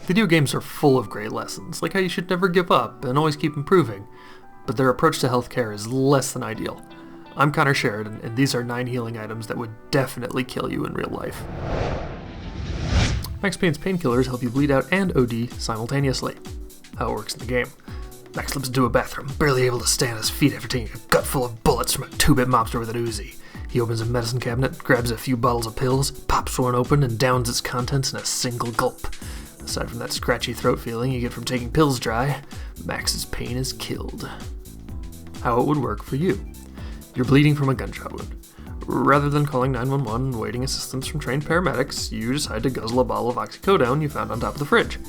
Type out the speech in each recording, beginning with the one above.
Video games are full of great lessons, like how you should never give up and always keep improving, but their approach to healthcare is less than ideal. I'm Connor Sheridan, and these are 9 healing items that would definitely kill you in real life. Max Payne's painkillers help you bleed out and OD simultaneously. How it works in the game. Max slips into a bathroom, barely able to stay on his feet after taking a gut full of bullets from a 2-bit mobster with an Uzi. He opens a medicine cabinet, grabs a few bottles of pills, pops one open, and downs its contents in a single gulp. Aside from that scratchy throat feeling you get from taking pills dry, Max's pain is killed. How it would work for you. You're bleeding from a gunshot wound. Rather than calling 911 and waiting assistance from trained paramedics, you decide to guzzle a bottle of oxycodone you found on top of the fridge.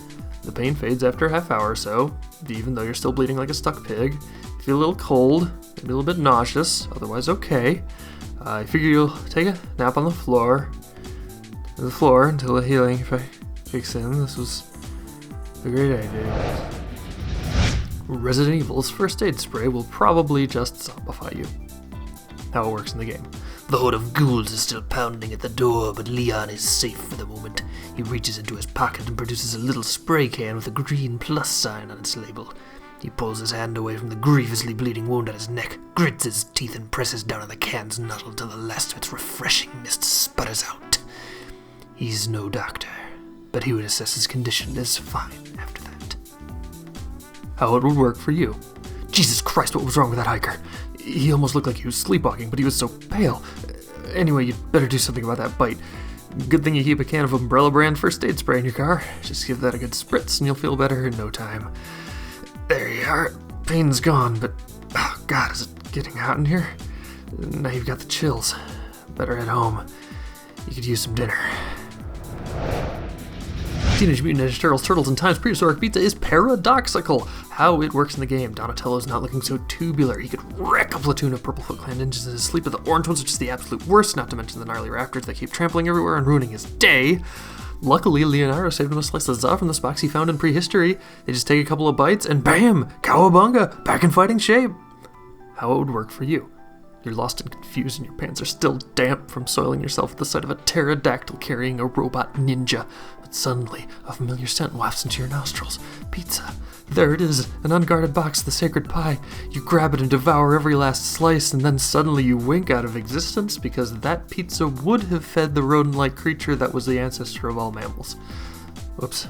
The pain fades after a half hour or so, even though you're still bleeding like a stuck pig. You feel a little cold, maybe a little bit nauseous, otherwise okay. I figure you'll take a nap on the floor until the healing kicks in. This was a great idea. Resident Evil's first aid spray will probably just zombify you. How it works in the game. The horde of ghouls is still pounding at the door, but Leon is safe for the moment. He reaches into his pocket and produces a little spray can with a green plus sign on its label. He pulls his hand away from the grievously bleeding wound on his neck, grits his teeth and presses down on the can's nozzle till the last of its refreshing mist sputters out. He's no doctor, but he would assess his condition as fine after that. How it would work for you. Jesus Christ, what was wrong with that hiker? He almost looked like he was sleepwalking, but he was so pale. Anyway, you'd better do something about that bite. Good thing you keep a can of Umbrella brand first aid spray in your car. Just give that a good spritz and you'll feel better in no time. There you are. Pain's gone, but oh God, is it getting hot in here? Now you've got the chills. Better head home. You could use some dinner. Teenage Mutant Ninja Turtles Turtles in Time's Prehistoric Pizza is paradoxical. How it works in the game. Donatello's not looking so tubular. He could wreck a platoon of Purple Foot Clan ninjas in his sleep, but the orange ones are just the absolute worst, not to mention the gnarly raptors that keep trampling everywhere and ruining his day. Luckily, Leonardo saved him a slice of za from the box he found in prehistory. They just take a couple of bites and bam! Cowabunga! Back in fighting shape! How it would work for you. You're lost and confused and your pants are still damp from soiling yourself at the sight of a pterodactyl carrying a robot ninja. But suddenly, a familiar scent wafts into your nostrils. Pizza. There it is, an unguarded box of the sacred pie. You grab it and devour every last slice, and then suddenly you wink out of existence because that pizza would have fed the rodent-like creature that was the ancestor of all mammals. Whoops.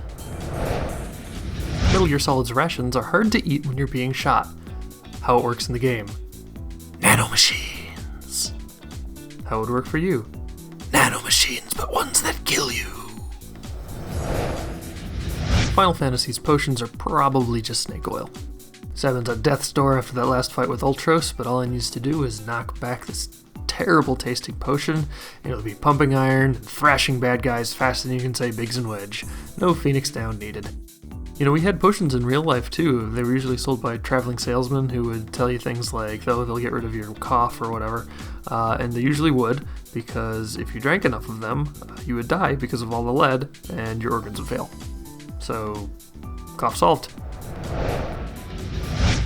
Metal Gear Solid's rations are hard to eat when you're being shot. How it works in the game. Nanomachines. How it would work for you. Nanomachines, but ones that kill you. Final Fantasy's potions are probably just snake oil. 7's at death's door after that last fight with Ultros, but all he needs to do is knock back this terrible tasting potion, and it'll be pumping iron and thrashing bad guys faster than you can say Biggs and Wedge. No Phoenix Down needed. You know, we had potions in real life too. They were usually sold by traveling salesmen who would tell you things like, oh, they'll get rid of your cough or whatever. And they usually would, because if you drank enough of them, you would die because of all the lead, and your organs would fail. So, cough solved.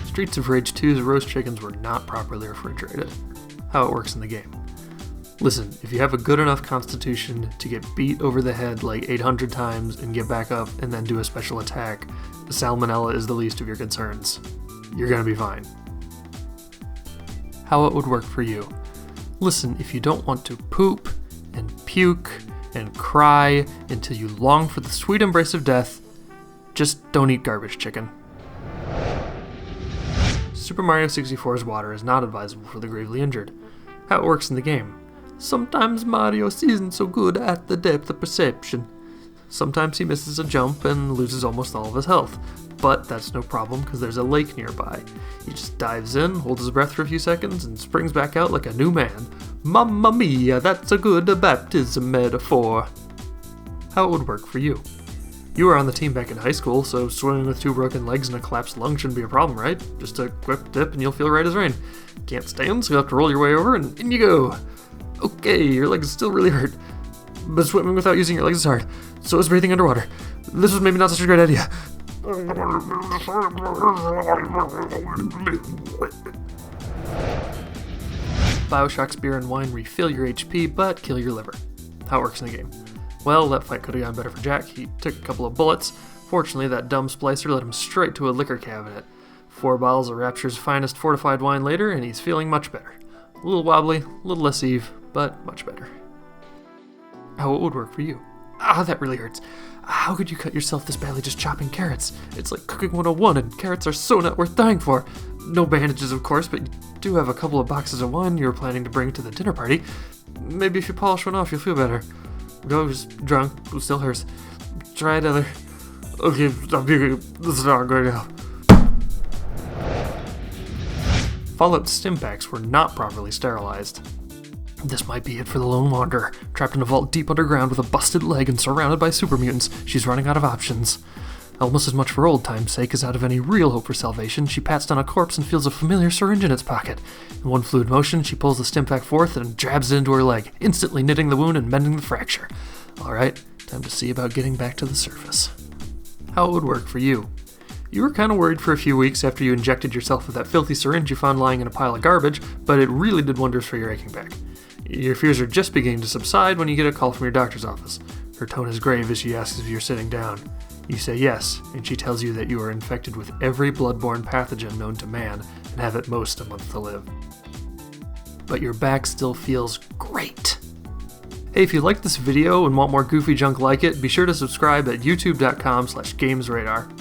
Streets of Rage 2's roast chickens were not properly refrigerated. How it works in the game. Listen, if you have a good enough constitution to get beat over the head like 800 times and get back up and then do a special attack, salmonella is the least of your concerns. You're gonna be fine. How it would work for you. Listen, if you don't want to poop and puke and cry until you long for the sweet embrace of death, just don't eat garbage chicken. Super Mario 64's water is not advisable for the gravely injured. How it works in the game. Sometimes Mario isn't so good at the depth of perception. Sometimes he misses a jump and loses almost all of his health. But that's no problem because there's a lake nearby. He just dives in, holds his breath for a few seconds, and springs back out like a new man. Mamma mia, that's a good baptism metaphor. How it would work for you. You were on the team back in high school, so swimming with 2 broken legs and a collapsed lung shouldn't be a problem, right? Just a quick dip and you'll feel right as rain. Can't stand, so you'll have to roll your way over and in you go. Okay, your legs still really hurt, but swimming without using your legs is hard. So is breathing underwater. This was maybe not such a great idea. BIOSHOCK's beer and wine refill your HP, but kill your liver. How it works in the game. Well, that fight could have gone better for Jack. He took a couple of bullets, Fortunately, that dumb splicer led him straight to a liquor cabinet. 4 bottles of Rapture's finest fortified wine later, and he's feeling much better. A little wobbly, a little less Eve, but much better. How it would work for you. Ah, that really hurts. How could you cut yourself this badly just chopping carrots? It's like cooking 101, and carrots are so not worth dying for. No bandages, of course, but you do have a couple of boxes of wine you were planning to bring to the dinner party. Maybe if you polish one off, you'll feel better. No, just drunk. It still hurts. Try another. Okay, this is not going to help. Fallout Stimpaks were not properly sterilized. This might be it for the Lone Wanderer. Trapped in a vault deep underground with a busted leg and surrounded by super mutants, she's running out of options. Almost as much for old time's sake as out of any real hope for salvation, she pats down a corpse and feels a familiar syringe in its pocket. In one fluid motion, she pulls the Stimpak forth and jabs it into her leg, instantly knitting the wound and mending the fracture. Alright, time to see about getting back to the surface. How it would work for you. You were kind of worried for a few weeks after you injected yourself with that filthy syringe you found lying in a pile of garbage, but it really did wonders for your aching back. Your fears are just beginning to subside when you get a call from your doctor's office. Her tone is grave as she asks if you're sitting down. You say yes, and she tells you that you are infected with every bloodborne pathogen known to man and have at most a month to live. But your back still feels great. Hey, if you liked this video and want more goofy junk like it, be sure to subscribe at youtube.com/GamesRadar.